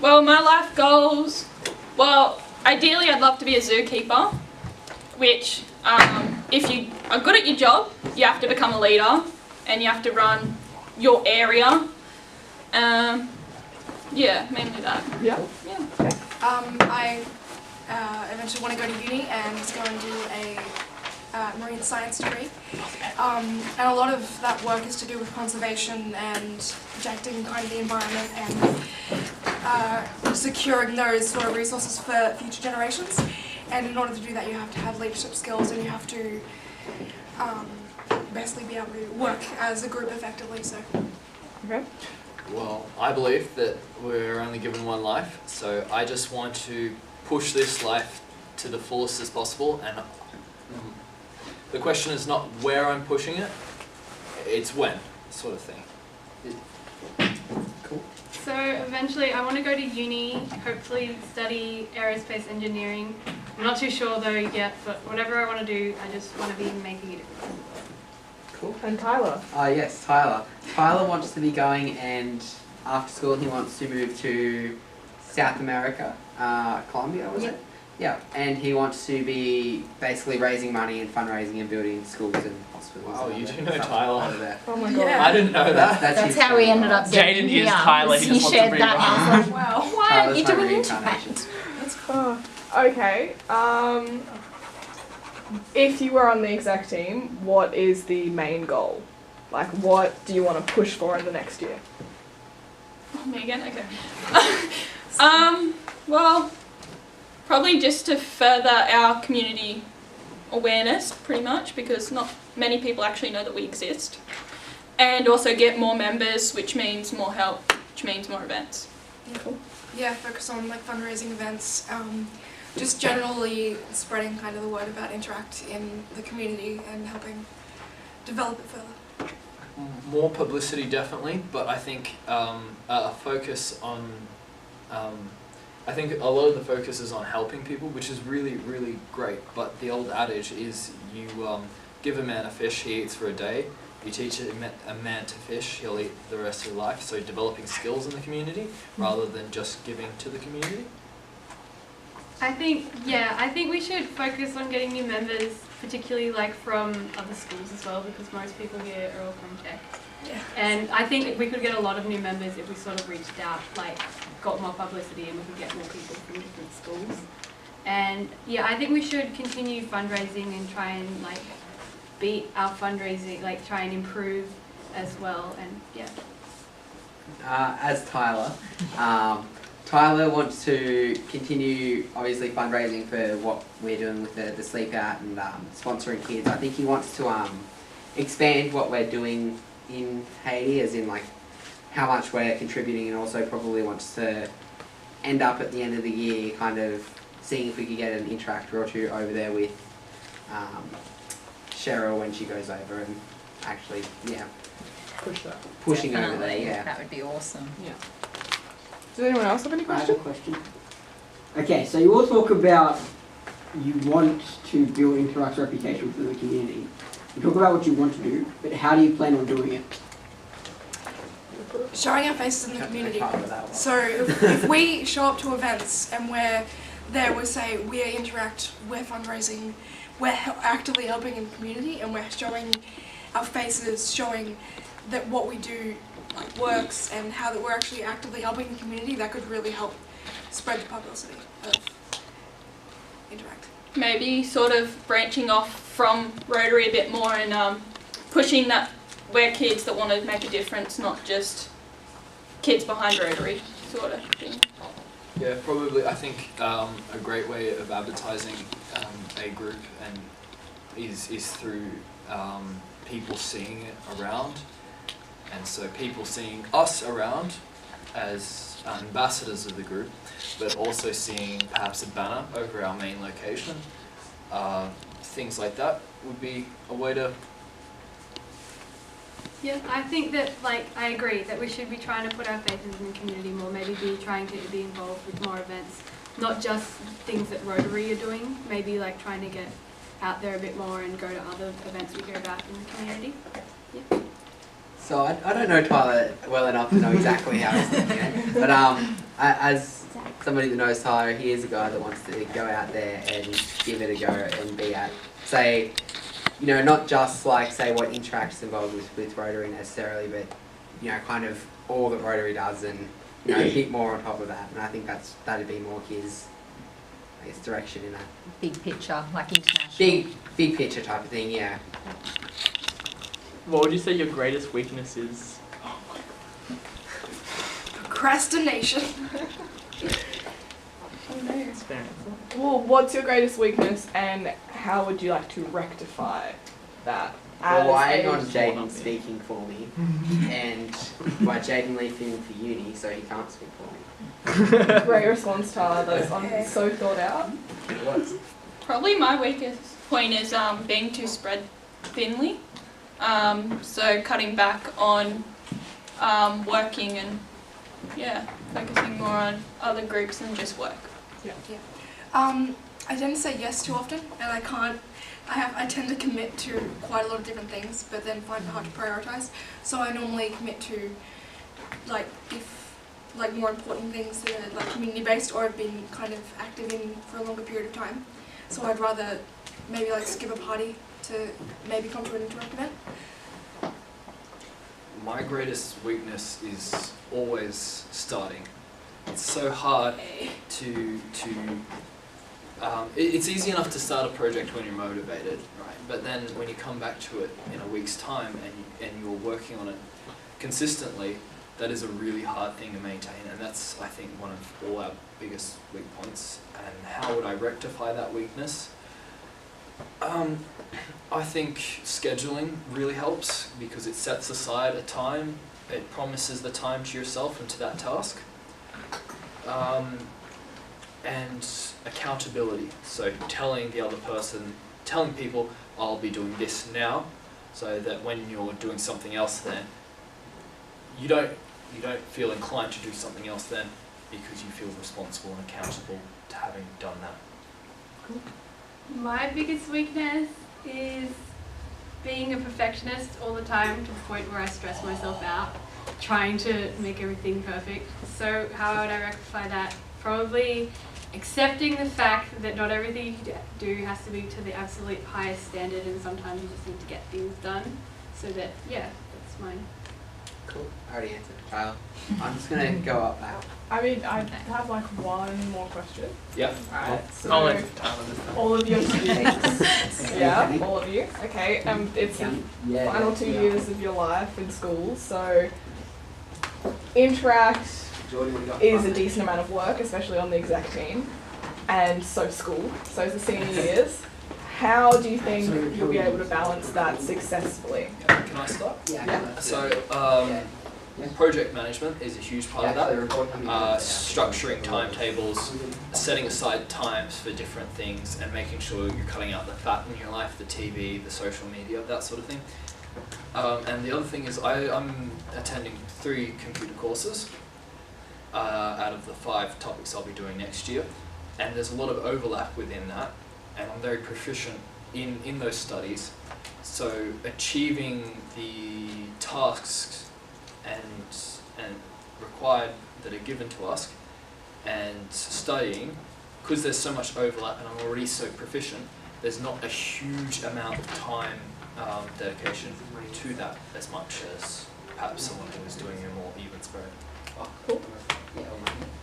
Well, my life goals, well, ideally I'd love to be a zookeeper, which if you are good at your job, you have to become a leader and you have to run your area. Yeah, mainly that. Yeah. Yeah. I eventually want to go to uni and go and do a marine science degree. And a lot of that work is to do with conservation and protecting kind of the environment and securing those sort of resources for future generations. And in order to do that, you have to have leadership skills and you have to basically be able to work as a group effectively. So. Okay. Well, I believe that we're only given one life, so I just want to push this life to the fullest as possible, and the question is not where I'm pushing it, it's when, sort of thing. Cool. So eventually I want to go to uni, hopefully study aerospace engineering. I'm not too sure though yet, but whatever I want to do, I just want to be making a difference. Cool. And Tyler? Yes, Tyler. Tyler wants to be going, and after school he wants to move to South America, Colombia, was it? Yeah, and he wants to be basically raising money and fundraising and building schools and hospitals. Wow, and you all do that know stuff Tyler. over there. Oh my Yeah. god. I didn't know that. That's his how we story. ended up getting Jaden is Tyler, he just wants to shared bring that. it I up. was like, Wow. why aren't Tyler's you my doing reincarnation. Interact? Okay. If you were on the exec team, what is the main goal? Like, what do you want to push for in the next year? Oh, me again? Okay. Well, probably just to further our community awareness, pretty much, because not many people actually know that we exist. And also get more members, which means more help, which means more events. Yeah, focus on like fundraising events, just generally spreading kind of the word about Interact in the community and helping develop it further. More publicity definitely, but I think a focus on, I think a lot of the focus is on helping people, which is really, really great, but the old adage is you give a man a fish, he eats for a day. You teach a man to fish, he'll eat the rest of his life. So developing skills in the community rather than just giving to the community. I think we should focus on getting new members, particularly like from other schools as well, because most people here are all from tech. Yeah. And I think we could get a lot of new members if we sort of reached out, like got more publicity and we could get more people from different schools. And yeah, I think we should continue fundraising and try and like beat our fundraising, like try and improve as well. And yeah. As Tyler, Tyler wants to continue obviously fundraising for what we're doing with the Sleep Out and sponsoring kids. I think he wants to expand what we're doing in Haiti, as in like how much we're contributing, and also probably wants to end up at the end of the year kind of seeing if we could get an interactor or two over there with Cheryl when she goes over and actually, Push that. pushing over there, Definitely. yeah. That would be awesome. Does anyone else have any I have a questions? question. Okay, so you all talk about you want to build Interact's reputation within the community. You talk about what you want to do, but how do you plan on doing it? Showing our faces in the Have to take community. part of that one. So if we show up to events and we're there, we say we're Interact, we're fundraising, we're actively helping in the community, and we're showing our faces, showing that what we do like works and how that we're actually actively helping the community, that could really help spread the publicity of Interact. Maybe sort of branching off from Rotary a bit more and pushing that we're kids that want to make a difference, not just kids behind Rotary sort of thing. Yeah, probably. I think a great way of advertising a group and is through people seeing it around, and so people seeing us around as ambassadors of the group, but also seeing perhaps a banner over our main location. Things like that would be a way to. Yeah, I think that, like, I agree that we should be trying to put our faces in the community more, maybe be trying to be involved with more events, not just things that Rotary are doing, maybe like trying to get out there a bit more and go to other events we hear about in the community. Yeah. So I don't know Tyler well enough to know exactly how he's thinking it, but as somebody that knows Tyler, he is a guy that wants to go out there and give it a go and be at, say, you know, not just like say what Interact's involved with Rotary necessarily, but you know, kind of all that Rotary does and you know, a bit more on top of that. And I think that'd be more his, I guess, direction in that. Big picture, like international. Big picture type of thing, yeah. What would you say your greatest weakness is? Procrastination. Oh no. That's fair answer. Well, what's your greatest weakness and how would you like to rectify that? Relying on as Jaden speaking for me, and by Jaden leaving for uni, so he can't speak for me. Great response, Tyler. That's Okay. so thought out. Probably my weakest point is being too spread thinly. So cutting back on working and focusing more on other groups than just work. I tend to say yes too often, and I can't. I tend to commit to quite a lot of different things, but then find it hard to prioritize. So I normally commit to more important things that are like community based or have been kind of active in for a longer period of time. So I'd rather maybe like skip a party to maybe come to an Interact event. My greatest weakness is always starting. It's so hard to it's easy enough to start a project when you're motivated, right? But then when you come back to it in a week's time and you're working on it consistently, that is a really hard thing to maintain, and that's, I think, one of all our biggest weak points. And how would I rectify that weakness? I think scheduling really helps because it sets aside a time, it promises the time to yourself and to that task. And accountability, so telling the other person, telling people I'll be doing this now, so that when you're doing something else then, you don't feel inclined to do something else then because you feel responsible and accountable to having done that. My biggest weakness is being a perfectionist all the time to the point where I stress myself out trying to make everything perfect. So how would I rectify that? Probably accepting the fact that not everything you do has to be to the absolute highest standard, and sometimes you just need to get things done. So that, yeah, that's mine. Cool. I already answered. I'm just gonna go up now. I mean, I have like one more question. Yep. Alright, so I'll answer Tyler this time. all of your students, yeah, all of you. Okay, it's the Yeah. final 2 years of your life in school, so Interact Jordan, what do you got? is a decent amount of work, especially on the exec team, and so school, so it's the senior years. How do you think you'll be able to balance that successfully? Can I start? Yeah. So, project management is a huge part of that. Structuring timetables, setting aside times for different things, and making sure you're cutting out the fat in your life, the TV, the social media, that sort of thing. And the other thing is I'm attending 3 computer courses out of the 5 topics I'll be doing next year, and there's a lot of overlap within that, and I'm very proficient in those studies. So achieving the tasks and required that are given to us and studying, because there's so much overlap and I'm already so proficient, there's not a huge amount of time dedication to that as much as perhaps someone who is doing a more even spread. Cool.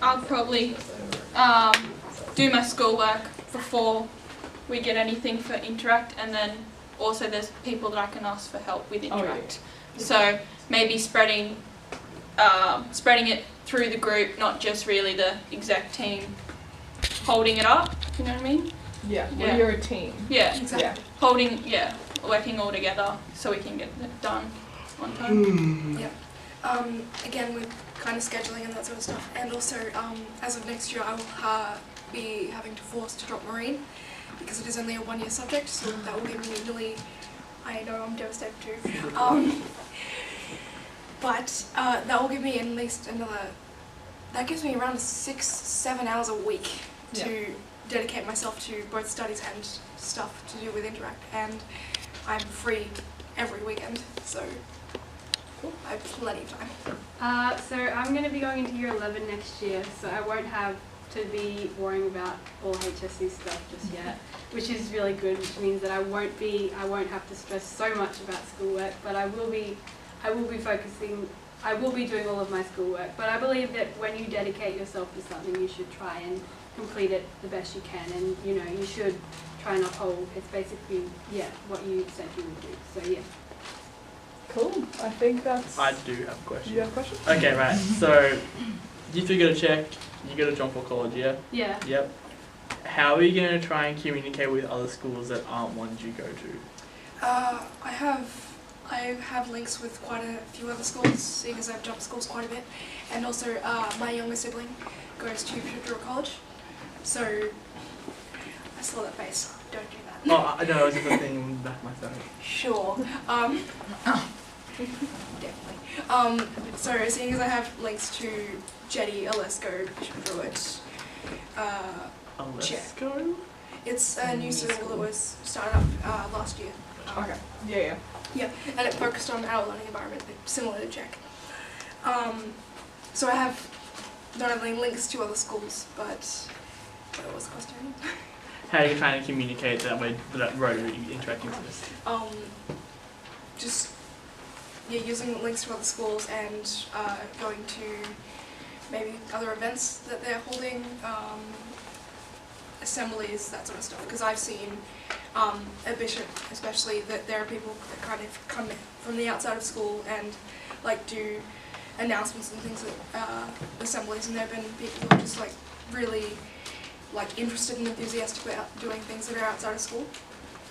I'll probably do my schoolwork before we get anything for Interact, and then also there's people that I can ask for help with Interact. So maybe spreading it through the group, not just really the exec team holding it up. You know what I mean? Yeah, Yeah. well, you're a team. Yeah, Yeah. working all together so we can get it done on time. Again, with kind of scheduling and that sort of stuff, and also as of next year I will be having to force to drop Marine because it is only a 1-year subject, so that will give me nearly, I know I'm devastated too, but that will give me at least another, that gives me around 6-7 hours a week to dedicate myself to both studies and stuff to do with Interact, and I'm free every weekend, so I have plenty of time. So I'm going to be going into year 11 next year, so I won't have to be worrying about all HSC stuff just yet, which is really good, which means that I won't have to stress so much about schoolwork, but I will be doing all of my schoolwork. But I believe that when you dedicate yourself to something, you should try and complete it the best you can, and you should try and uphold. It's basically what you said you would do. So yeah. Cool. I think that's. I do have a Do question. you have a question? Okay, right. So, you three go to Czech, you go to John Paul College, yeah? Yeah. Yep. How are you going to try and communicate with other schools that aren't ones you go to? I have links with quite a few other schools, seeing as I've jumped schools quite a bit, and also my younger sibling goes to Picador College, so I saw that face. Don't do that. Oh, I know, I was just thinking in the back of my stomach. Sure. Definitely. So seeing as I have links to Jetty, Alesco, Bishop Druitt, Let's go. it's a new school that was started up last year. Okay. Yeah. Yeah, and it focused on our learning environment, similar to Jack. So I have not only links to other schools, but what was the question? How are you trying to communicate that way, that rotary interacting with this? Just using links to other schools and going to maybe other events that they're holding, assemblies, that sort of stuff. Because I've seen at Bishop, especially, that there are people that kind of come from the outside of school and like do announcements and things at assemblies, and there have been people who are just like really interested and enthusiastic about doing things that are outside of school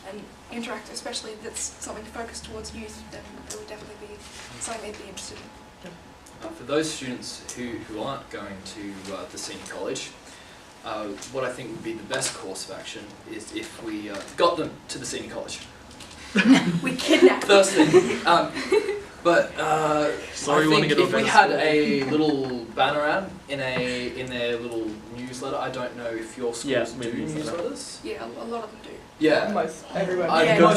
and interact, especially if that's something focused towards youth, then it would definitely be something they'd be interested in. For those students who aren't going to the senior college, what I think would be the best course of action is if we got them to the senior college. We kidnapped them. First thing. But Sorry, I we wanna think get if on we better had school. a little banner ad in their little newsletter, I don't know if your schools Yeah, do maybe newsletter. newsletters. Yeah, a lot of them do. Yeah. Most everyone. I'd Yeah. go